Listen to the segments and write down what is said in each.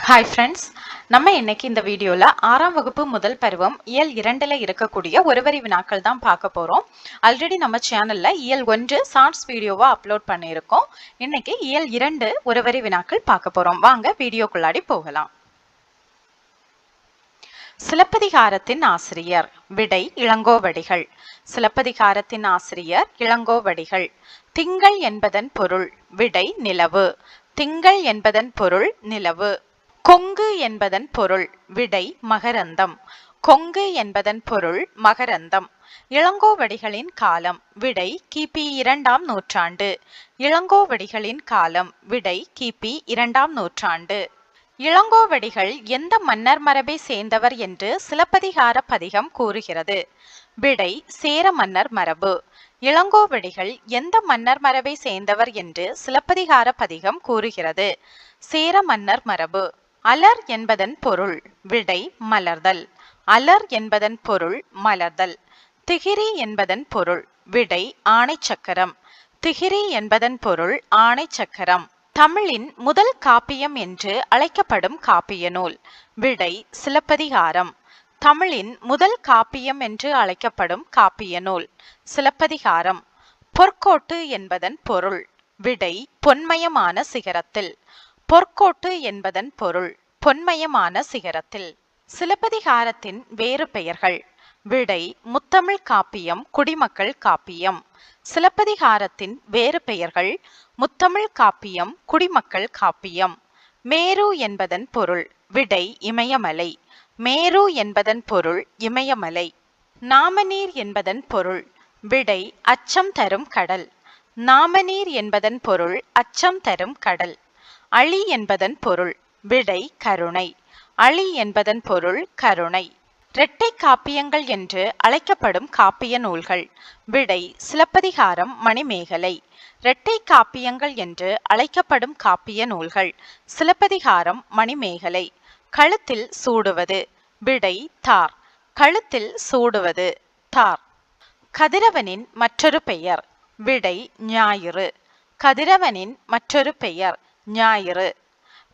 Hi friends, நம்ம இன்னைக்கு இந்த வீடியோவில் 6ஆம் வகுப்பு முதல் பருவம் இயல் 2ல் இருக்கக்கூடிய ஒருவரி வினாக்கள் தான் பார்க்க போகிறோம். ஆல்ரெடி நம்ம சேனலில் இயல் 1 ஷார்ட்ஸ் வீடியோவாக அப்லோட் பண்ணியிருக்கோம். இன்னைக்கு இயல் 2 ஒருவரி வினாக்கள் பார்க்க போகிறோம். வாங்க வீடியோக்குள்ளாடி போகலாம். சிலப்பதிகாரத்தின் ஆசிரியர் விடை இளங்கோவடிகள். சிலப்பதிகாரத்தின் ஆசிரியர் இளங்கோவடிகள். திங்கள் என்பதன் பொருள் விடை நிலவு. திங்கள் என்பதன் பொருள் நிலவு. கொங்கு என்பதன் பொருள் விடை மகரந்தம். கொங்கு என்பதன் பொருள் மகரந்தம். இளங்கோவடிகளின் காலம் விடை கிபி 2ஆம் நூற்றாண்டு. இளங்கோவடிகளின் காலம் விடை கிபி 2ஆம் நூற்றாண்டு. இளங்கோவடிகள் எந்த மன்னர் மரபை சேர்ந்தவர் என்று சிலப்பதிகார பதிகம் கூறுகிறது? விடை சேர மன்னர் மரபு. இளங்கோவடிகள் எந்த மன்னர் மரபை சேர்ந்தவர் என்று சிலப்பதிகார பதிகம் கூறுகிறது? சேர மன்னர் மரபு. அலர் என்பதன் பொருள் விடை மலர்தல். அலர் என்பதன் பொருள் மலர்தல். திகிரி என்பதன் பொருள் விடை ஆணை சக்கரம். திகிரி என்பதன் பொருள் ஆணை சக்கரம். தமிழின் முதல் காப்பியம் என்று அழைக்கப்படும் காப்பிய நூல் விடை சிலப்பதிகாரம். தமிழின் முதல் காப்பியம் என்று அழைக்கப்படும் காப்பிய நூல் சிலப்பதிகாரம். பொற்கோட்டு என்பதன் பொருள் விடை பொன்மயமான சிகரத்தில். பொற்கோட்டு என்பதன் பொருள் பொன்மயமான சிகரத்தில். சிலப்பதிகாரத்தின் வேறு பெயர்கள் விடை முத்தமிழ் காப்பியம், குடிமக்கள் காப்பியம். சிலப்பதிகாரத்தின் வேறு பெயர்கள் முத்தமிழ் காப்பியம், குடிமக்கள் காப்பியம். மேரு என்பதன் பொருள் விடை இமயமலை. மேரு என்பதன் பொருள் இமயமலை. நாமநீர் என்பதன் பொருள் விடை அச்சம் தரும் கடல். நாமநீர் என்பதன் பொருள் அச்சம் தரும் கடல். அழி என்பதன் பொருள் விடை கருணை. அழி என்பதன் பொருள் கருணை. இரட்டை காப்பியங்கள் என்று அழைக்கப்படும் காப்பிய நூல்கள் விடை சிலப்பதிகாரம், மணிமேகலை. இரட்டை காப்பியங்கள் என்று அழைக்கப்படும் காப்பிய நூல்கள் சிலப்பதிகாரம், மணிமேகலை. கழுத்தில் சூடுவது விடை தார். கழுத்தில் சூடுவது தார். கதிரவனின் மற்றொரு பெயர் விடை ஞாயிறு. கதிரவனின் மற்றொரு பெயர் ஞாயிறு.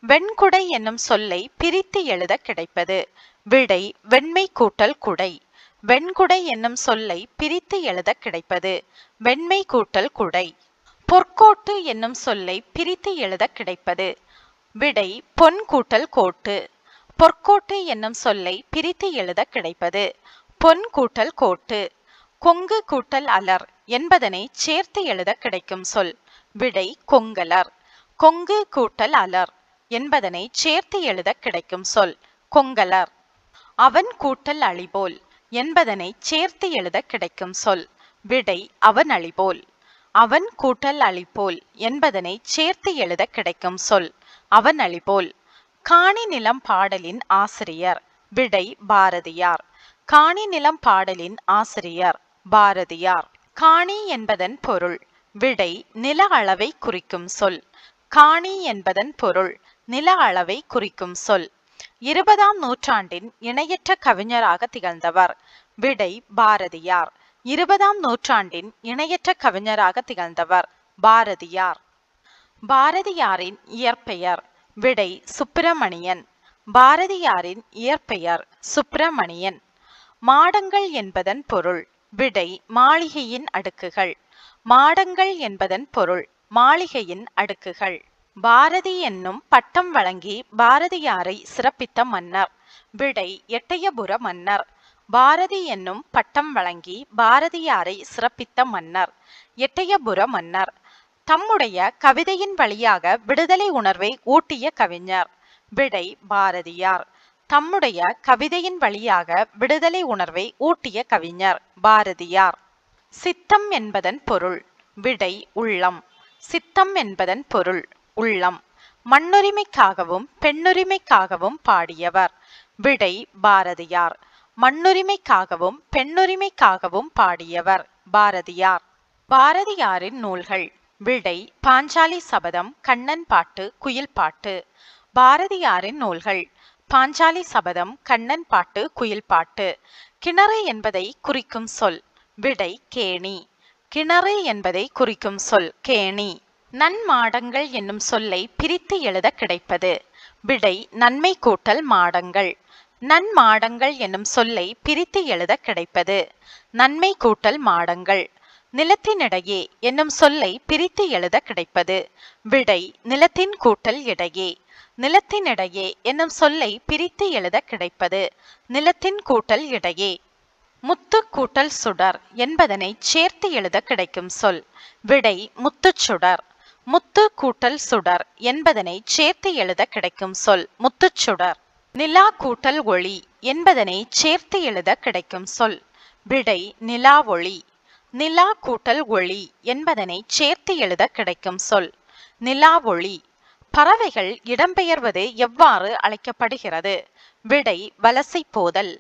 வெண்குடை என்னும் சொல்லை பிரித்து எழுத கிடைப்பது விடை வெண்மை கூட்டல் குடை. வெண்குடை என்னும் சொல்லை பிரித்து எழுத கிடைப்பது வெண்மை கூட்டல் குடை. பொற்கோட்டு என்னும் சொல்லை பிரித்து எழுத கிடைப்பது விடை பொன் கூட்டல் கோட்டு. பொற்கோட்டு என்னும் சொல்லை பிரித்து எழுத கிடைப்பது பொன் கூட்டல் கோட்டு. கொங்கு கூட்டல் அலர் என்பதனை சேர்த்து எழுத கிடைக்கும் சொல் விடை கொங்கலர். கொங்கு கூட்டல் அலர் என்பதனை சேர்த்து எழுத கிடைக்கும் சொல் கொங்கலர். அவன் கூட்டல் அழிபோல் என்பதனை சேர்த்து எழுத கிடைக்கும் சொல் விடை அவன் அழிபோல். அவன் கூட்டல் அழிபோல் என்பதனை சேர்த்து எழுத கிடைக்கும் சொல் அவன் அழிபோல். காணி நிலம் பாடலின் ஆசிரியர் விடை பாரதியார். காணி நிலம் பாடலின் ஆசிரியர் பாரதியார். காணி என்பதன் பொருள் விடை நில அளவை குறிக்கும் சொல். காணி என்பதன் பொருள் நில அளவை குறிக்கும் சொல். 20ஆம் நூற்றாண்டின் இணையற்ற கவிஞராக திகழ்ந்தவர் விடை பாரதியார். 20ஆம் நூற்றாண்டின் இணையற்ற கவிஞராக திகழ்ந்தவர் பாரதியார். பாரதியாரின் இயற்பெயர் விடை சுப்பிரமணியன். பாரதியாரின் இயற்பெயர் சுப்பிரமணியன். மாடங்கள் என்பதன் பொருள் விடை மாளிகையின் அடுக்குகள். மாடங்கள் என்பதன் பொருள் மாளிகையின் அடுக்குகள். பாரதி என்னும் பட்டம் வழங்கி பாரதியாரை சிறப்பித்த மன்னர் விடை எட்டயபுர மன்னர். பாரதி என்னும் பட்டம் வழங்கி பாரதியாரை சிறப்பித்த மன்னர் எட்டயபுர மன்னர். தம்முடைய கவிதையின் வழியாக விடுதலை உணர்வை ஊட்டிய கவிஞர் விடை பாரதியார். தம்முடைய கவிதையின் வழியாக விடுதலை உணர்வை ஊட்டிய கவிஞர் பாரதியார். சித்தம் என்பதன் பொருள் விடை உள்ளம். சித்தம் என்பதன் பொருள் உள்ளம். மண்ணுரிமைக்காகவும் பெண்ணுரிமைக்காகவும் பாடியவர் விடை பாரதியார். மண்ணுரிமைக்காகவும் பெண்ணுரிமைக்காகவும் பாடியவர் பாரதியார். பாரதியாரின் நூல்கள் விடை பாஞ்சாலி சபதம், கண்ணன் பாட்டு, குயில் பாட்டு. பாரதியாரின் நூல்கள் பாஞ்சாலி சபதம், கண்ணன் பாட்டு, குயில் பாட்டு. கிணறு என்பதை குறிக்கும் சொல் விடை கேணி. கிணறு என்பதை குறிக்கும் சொல் கேணி. நன்மாடங்கள் என்னும் சொல்லை பிரித்து எழுத கிடைப்பது விடை நன்மை கூட்டல் மாடங்கள். நன்மாடங்கள் என்னும் சொல்லை பிரித்து எழுத கிடைப்பது நன்மை கூட்டல் மாடங்கள். நிலத்தினிடையே என்னும் சொல்லை பிரித்து எழுத கிடைப்பது விடை நிலத்தின் கூட்டல் இடையே. நிலத்தினிடையே என்னும் சொல்லை பிரித்து எழுத கிடைப்பது நிலத்தின் கூட்டல் இடையே. முத்து கூட்டல் சுடர் என்பதனை சேர்த்து எழுத கிடைக்கும் சொல் விடை முத்துச்சுடர். முத்து கூட்டல் சுடர் என்பதனை சேர்த்து எழுத கிடைக்கும் சொல் முத்துச்சுடர். நிலா கூட்டல் ஒளி என்பதனை சேர்த்து எழுத கிடைக்கும் சொல் விடை நிலா ஒளி. நிலா கூட்டல் ஒளி என்பதனை சேர்த்து எழுத கிடைக்கும் சொல் நிலா ஒளி. பறவைகள் இடம்பெயர்வது எவ்வாறு அழைக்கப்படுகிறது விடை வலசை போதல்.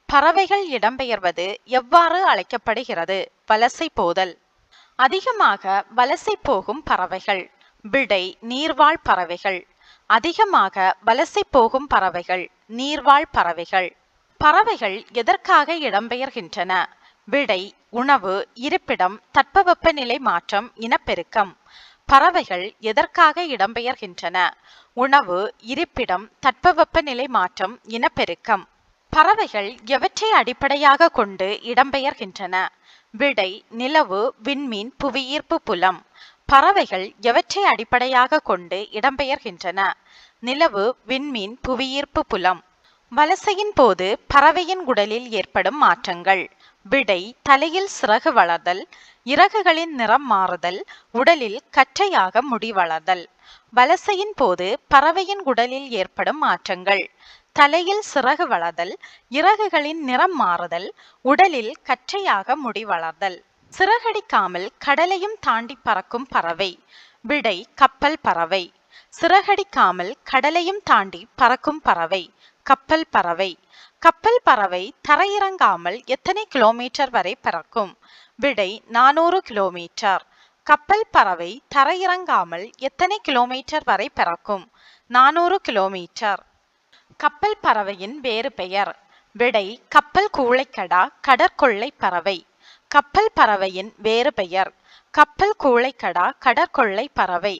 பறவைகள் இடம்பெயர்வது எவ்வாறு அழைக்கப்படுகிறது வலசை போதல். அதிகமாக வலசை போகும் பறவைகள் விடை நீர்வாழ் பறவைகள். அதிகமாக வலசை போகும் பறவைகள் நீர்வாழ் பறவைகள். பறவைகள் எதற்காக இடம்பெயர்கின்றன விடை உணவு, இருப்பிடம், தட்பவெப்பநிலை மாற்றம், இனப்பெருக்கம். பறவைகள் எதற்காக இடம்பெயர்கின்றன உணவு, இருப்பிடம், தட்பவெப்பநிலை மாற்றம், இனப்பெருக்கம். பறவைகள் எவற்றை அடிப்படையாக கொண்டு இடம்பெயர்கின்றன விடை நிலவு, விண்மீன், புவியீர்ப்பு புலம். பறவைகள் எவற்றை அடிப்படையாக கொண்டு இடம்பெயர்கின்றன நிலவு, விண்மீன், புவியீர்ப்பு புலம். வலசையின் போது பறவையின் உடலில் ஏற்படும் மாற்றங்கள் விடை தலையில் சிறகு வளர்தல், இறகுகளின் நிறம் மாறுதல், உடலில் கற்றையாக முடி வளர்தல். வலசையின் போது பறவையின் உடலில் ஏற்படும் மாற்றங்கள் தலையில் சிறகு வளர்தல், இறகுகளின் நிறம் மாறுதல், உடலில் கற்றையாக முடி வளர்தல். சிறகடிக்காமல் கடலையும் தாண்டி பறக்கும் பறவை விடை கப்பல் பறவை. சிறகடிக்காமல் கடலையும் தாண்டி பறக்கும் பறவை கப்பல் பறவை. கப்பல் பறவை தரையிறங்காமல் எத்தனை கிலோமீட்டர் வரை பறக்கும் விடை 400 கிலோமீட்டர். கப்பல் பறவை தரையிறங்காமல் எத்தனை கிலோமீட்டர் வரை பறக்கும் 400 கிலோமீட்டர். கப்பல் பறவையின் வேறு பெயர் விடை கப்பல் கூளைக்கடா, கடற்கொள்ளை பறவை. கப்பல் பறவையின் வேறு பெயர் கப்பல் கூளைக்கடா, கடற்கொள்ளை பறவை.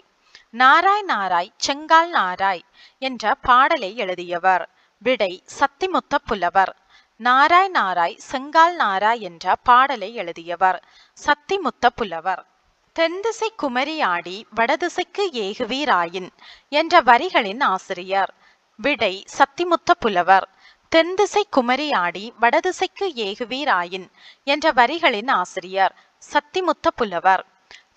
நாராய் நாராய் செங்கால் நாராய் என்ற பாடலை எழுதியவர் விடை சத்திமுத்த புலவர். நாராய் நாராய் செங்கால் நாராய் என்ற பாடலை எழுதியவர் சத்திமுத்த புலவர். தென்திசை குமரி ஆடி வடதிசைக்கு ஏகுவீராயின் என்ற வரிகளின் ஆசிரியர் விடை சத்திமுத்த புலவர். தென்திசை குமரி ஆடி வடதிசைக்கு ஏகுவீராயின் என்ற வரிகளின் ஆசிரியர் சத்திமுத்த புலவர்.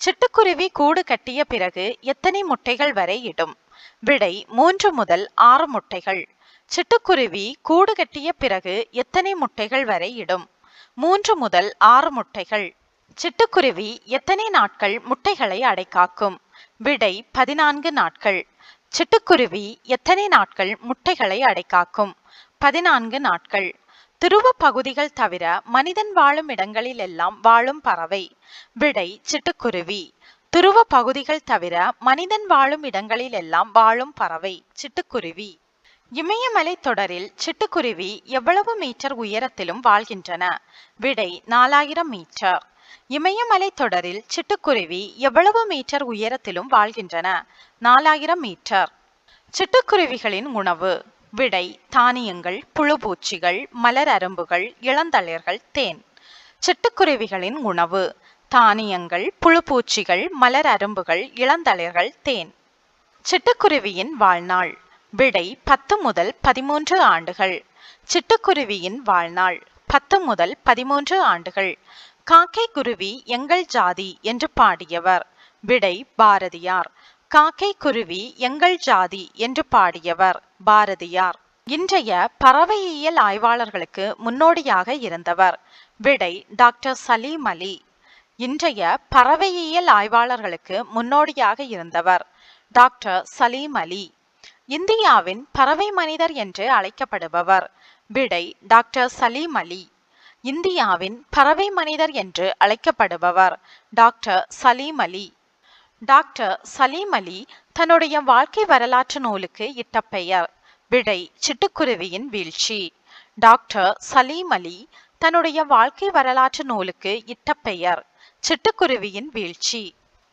சிட்டுக்குருவி கூடு கட்டிய பிறகு எத்தனை முட்டைகள் வரை இடும் விடை 3 முதல் 6 முட்டைகள். சிட்டுக்குருவி கூடு கட்டிய பிறகு எத்தனை முட்டைகள் வரை இடும் 3 முதல் 6 முட்டைகள். சிட்டுக்குருவி எத்தனை நாட்கள் முட்டைகளை அடைக்காக்கும் விடை 14 நாட்கள். சிட்டுக்குருவி எத்தனை நாட்கள் முட்டைகளை அடைக்காக்கும் 14 நாட்கள். துருவ பகுதிகள் தவிர மனிதன் வாழும் இடங்களில் எல்லாம் வாழும் பறவை விடை சிட்டுக்குருவி. துருவ பகுதிகள் தவிர மனிதன் வாழும் இடங்களில் எல்லாம் வாழும் பறவை சிட்டுக்குருவி. இமயமலை தொடரில் சிட்டுக்குருவி எவ்வளவு மீட்டர் உயரத்திலும் வாழ்கின்றன விடை 4000 மீட்டர். இமயமலை தொடரில் சிட்டுக்குருவி எவ்வளவு மீட்டர் உயரத்திலும் வாழ்கின்றன 4000 மீட்டர். சிட்டுக்குருவிகளின் உணவு விடை தானியங்கள், புழுபூச்சிகள், மலர் அரும்புகள், இளந்தளிர்கள், தேன். சிட்டுக்குருவிகளின் உணவு தானியங்கள், புழுபூச்சிகள், மலர் அரும்புகள், இளந்தளிர்கள், தேன். சிட்டுக்குருவியின் வாழ்நாள் விடை 10 முதல் 13 ஆண்டுகள். சிட்டுக்குருவியின் வாழ்நாள் 10 முதல் 13 ஆண்டுகள். காக்கை குருவி எங்கள் ஜாதி என்று பாடியவர் விடை பாரதியார். காக்கை குருவி எங்கள் ஜாதி என்று பாடியவர் பாரதியார். இன்றைய பறவையியல் ஆய்வாளர்களுக்கு முன்னோடியாக இருந்தவர் விடை டாக்டர் சலீம் அலி. இன்றைய பறவையியல் ஆய்வாளர்களுக்கு முன்னோடியாக இருந்தவர் டாக்டர் சலீம் அலி. இந்தியாவின் பறவை மனிதர் என்று அழைக்கப்படுபவர் விடை டாக்டர் சலீம் அலி. இந்தியாவின் பறவை மனிதர் என்று அழைக்கப்படுபவர் டாக்டர் சலீம் அலி. டாக்டர் சலீம் அலி தன்னுடைய வாழ்க்கை வரலாற்று நூலுக்கு இட்ட பெயர் விடை சிட்டுக்குருவியின் வீழ்ச்சி. டாக்டர் சலீம் அலி தன்னுடைய வாழ்க்கை வரலாற்று நூலுக்கு இட்ட பெயர் சிட்டுக்குருவியின் வீழ்ச்சி.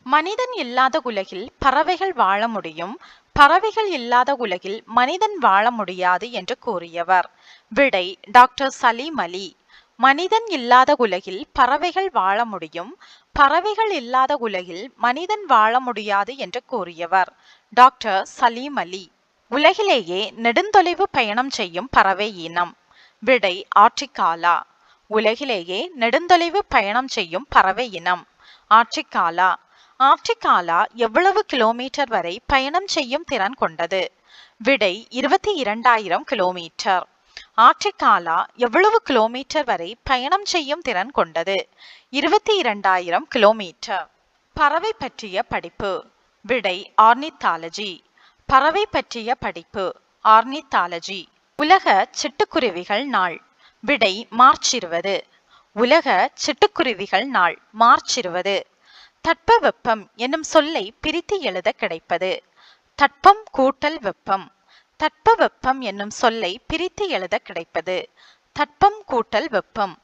மனிதன் இல்லாத உலகில் பறவைகள் வாழ முடியும், பறவைகள் இல்லாத உலகில் மனிதன் வாழ முடியாது என்று கூறியவர்? விடை டாக்டர் சலீம் அலி. மனிதன் இல்லாத உலகில் பறவைகள் வாழ முடியும், பறவைகள் இல்லாத உலகில் மனிதன் வாழ முடியாது என்று கூறியவர் டாக்டர் சலீம் அலி. உலகிலேயே நெடுந்தொலைவு பயணம் செய்யும் பறவை இனம்? விடை ஆற்றிக்காலா. உலகிலேயே நெடுந்தொலைவு பயணம் செய்யும் பறவை இனம் ஆற்றிக்காலா. ஆற்றிக்காலா எவ்வளவு கிலோமீட்டர் வரை பயணம் செய்யும் திறன் கொண்டது? விடை 22,000 கிலோமீட்டர். ஆற்றிக்காலா எவ்வளவு கிலோமீட்டர் வரை பயணம் செய்யும் திறன் கொண்டது? 22,000 கிலோமீட்டர். பறவை பற்றிய படிப்பு? விடை ஆர்னித்தாலஜி. பறவை பற்றிய படிப்பு ஆர்னித்தாலஜி. உலக சிட்டுக்குருவிகள் நாள்? விடை மார்ச் 20. உலக சிட்டுக்குருவிகள் நாள் மார்ச் 20. தட்பவெப்பம் என்னும் சொல்லை பிரித்து எழுத கிடைப்பது? தட்பம் கூட்டல் வெப்பம். தட்பவெப்பம் என்னும் சொல்லை பிரித்து எழுத கிடைப்பது? தட்பம் கூட்டல் வெப்பம்.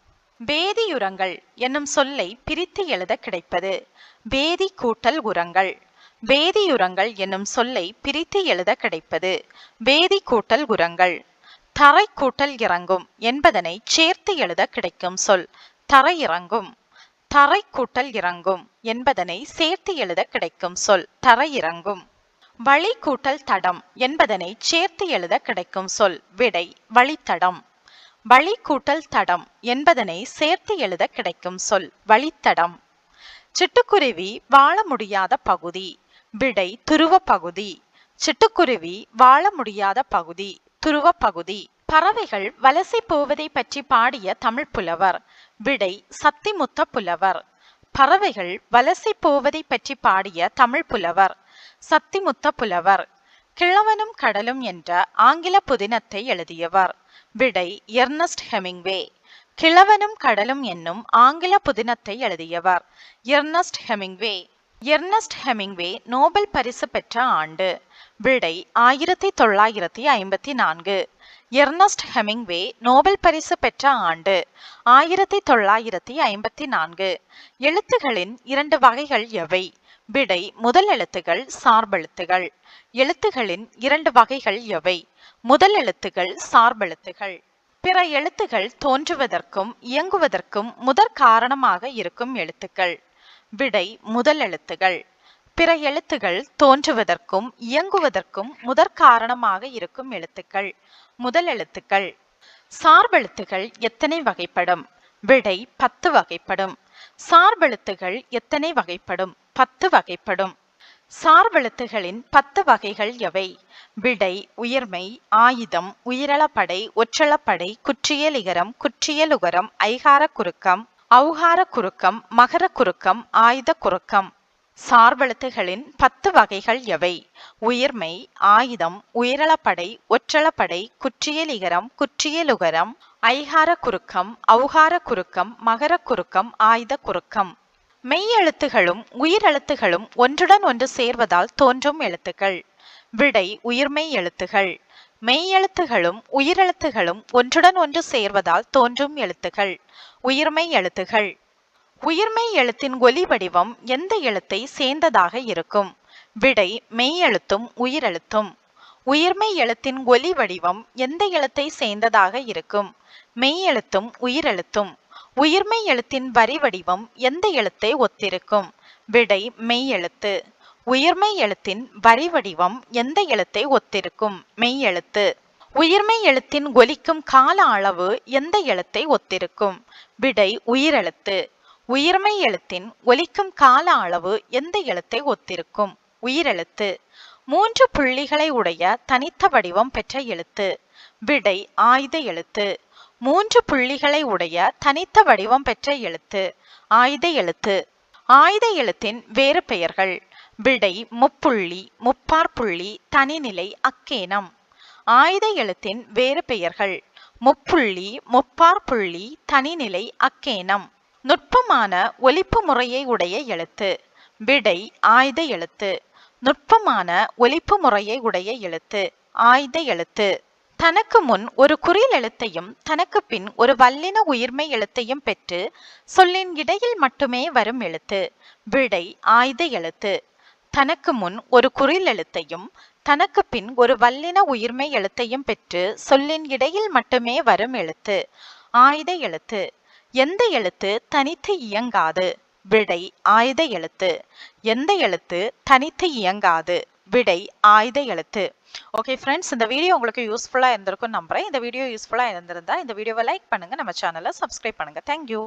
வேதியுரங்கள் என்னும் சொல்லை பிரித்து எழுத கிடைப்பது? வேதி கூட்டல் உரங்கள். வேதியுரங்கள் என்னும் சொல்லை பிரித்து எழுத கிடைப்பது? வேதி கூட்டல் உரங்கள். தரை கூட்டல் இறங்கும் என்பதனை சேர்த்து எழுத கிடைக்கும் சொல் தரையிறங்கும். தரை கூட்டல் இறங்கும் என்பதனை சேர்த்து எழுத கிடைக்கும் சொல் தரையிறங்கும். வழி கூட்டல் தடம் என்பதனை சேர்த்து எழுத கிடைக்கும் சொல்? விடை வழித்தடம். வழி கூட்டல் தடம் என்பதனை சேர்த்து எழுத கிடைக்கும் சொல் வழித்தடம். சிட்டுக்குருவி வாழ முடியாத பகுதி? விடை துருவ பகுதி. சிட்டுக்குருவி வாழ முடியாத பகுதி துருவ பகுதி. பறவைகள் வலசை போவதை பற்றி பாடிய தமிழ் புலவர்? விடை சத்திமுத்த புலவர். பறவைகள் வலசை போவதை பற்றி பாடிய தமிழ் புலவர் சத்திமுத்த புலவர். கிழவனும் கடலும் என்ற ஆங்கில புதினத்தை எழுதியவர்? விடை எர்னஸ்ட் ஹெமிங்வே. கிழவனும் கடலும் என்னும் ஆங்கில புதினத்தை எழுதியவர் Ernst Hemingway. Ernst Hemingway Nobel பரிசு பெற்ற ஆண்டு? விடை 1954. எர்னஸ்ட் ஹெமிங்வே நோபல் பரிசு பெற்ற ஆண்டு 1954. எழுத்துகளின் 2 வகைகள் எவை? விடை முதல் எழுத்துகள் சார்பெழுத்துகள். எழுத்துகளின் 2 வகைகள் எவை? முதல் எழுத்துகள் சார்பெழுத்துகள். பிற எழுத்துகள் தோன்றுவதற்கும் இயங்குவதற்கும் முதற் காரணமாக இருக்கும் எழுத்துக்கள்? விடை முதல் எழுத்துகள். பிற எழுத்துகள் தோன்றுவதற்கும் இயங்குவதற்கும் முதற் காரணமாக இருக்கும் எழுத்துக்கள் முதல் எழுத்துக்கள். சார்பெழுத்துகள் எத்தனை வகைப்படும்? விடை 10 வகைப்படும். சார்பெழுத்துகள் எத்தனை வகைப்படும்? 10 வகைப்படும். சார்பெழுத்துகளின் 10 வகைகள் எவை? விடை உயிர்மெய், ஆயுதம், உயிரளபடை, ஒற்றளபடை, குற்றியலிகரம், குற்றியலுகரம், ஐகார குறுக்கம், ஔகார குறுக்கம், மகர குறுக்கம், ஆயுத குறுக்கம். சார்பெழுத்துகளின் 10 வகைகள் எவை? உயிர்மெய், ஆயுதம், உயிரளபடை, ஒற்றளபடை, குற்றியலிகரம், குற்றியலுகரம், ஐகார குறுக்கம், ஔகார குறுக்கம், மகர குறுக்கம், ஆயுத குறுக்கம். மெய்யெழுத்துகளும் உயிரெழுத்துகளும் ஒன்றுடன் ஒன்று சேர்வதால் தோன்றும் எழுத்துக்கள்? விடை உயிர்மெய் எழுத்துகள். மெய்யெழுத்துகளும் உயிரெழுத்துகளும் ஒன்றுடன் ஒன்று சேர்வதால் தோன்றும் எழுத்துக்கள் உயிர்மெய் எழுத்துகள். உயிர்மெய் எழுத்தின் ஒலி வடிவம் எந்த எழுத்தை சேர்ந்ததாக இருக்கும்? விடை மெய் எழுத்தும் உயிரெழுத்தும். உயிர்மெய் எழுத்தின் ஒலி வடிவம் எந்த எழுத்தை சேர்ந்ததாக இருக்கும்? மெய் எழுத்தும் உயிரெழுத்தும். உயிர்மெய் எழுத்தின் வரி வடிவம் எந்த எழுத்தை ஒத்திருக்கும்? விடை மெய் எழுத்து. உயிர்மெய் எழுத்தின் வரி வடிவம் எந்த எழுத்தை ஒத்திருக்கும்? மெய் எழுத்து. உயிர்மெய் எழுத்தின் ஒலிக்கும் கால அளவு எந்த எழுத்தை ஒத்திருக்கும்? விடை உயிரெழுத்து. உயிர்மெய் எழுத்தின் ஒலிக்கும் கால அளவு எந்த எழுத்தை ஒத்திருக்கும்? உயிரெழுத்து. 3 புள்ளிகளை உடைய தனித்த வடிவம் பெற்ற எழுத்து? விடை ஆயுத எழுத்து. 3 புள்ளிகளை உடைய தனித்த வடிவம் பெற்ற எழுத்து ஆயுத எழுத்து. ஆயுத எழுத்தின் வேறு பெயர்கள்? விடை முப்புள்ளி, முப்பாற்புள்ளி, தனிநிலை, அக்கேனம். ஆயுத எழுத்தின் வேறு பெயர்கள்? முப்புள்ளி, முப்பாற்புள்ளி, தனிநிலை, அக்கேனம். நுட்பமான ஒலிப்பு முறையை உடைய எழுத்து? விடை ஆயுத எழுத்து. நுட்பமான ஒலிப்பு முறையை உடைய எழுத்து ஆயுத எழுத்து. தனக்கு முன் ஒரு குறில் எழுத்தையும் தனக்கு பின் ஒரு வல்லின உயிர்மெய் எழுத்தையும் பெற்று சொல்லின் இடையில் மட்டுமே வரும் எழுத்து? விடை ஆயுத எழுத்து. தனக்கு முன் ஒரு குறில் எழுத்தையும் தனக்கு பின் ஒரு வல்லின உயிர்மெய் எழுத்தையும் பெற்று சொல்லின் இடையில் மட்டுமே வரும் எழுத்து. ஆய்த எழுத்து. எந்த எழுத்து தனித்து இயங்காது? விடை ஆய்த எழுத்து. எந்த எழுத்து தனித்து இயங்காது? விடை ஆய்த எழுத்து. ஓகே ஃப்ரெண்ட்ஸ், இந்த வீடியோ உங்களுக்கு யூஸ்ஃபுல்லா இருந்திருக்கும் நம்புறேன். இந்த வீடியோ யூஸ்ஃபுல்லா இருந்திருந்தா இந்த வீடியோவை லைக் பண்ணுங்க, நம்ம சேனலை சப்ஸ்கிரைப் பண்ணுங்க. தேங்க்யூ.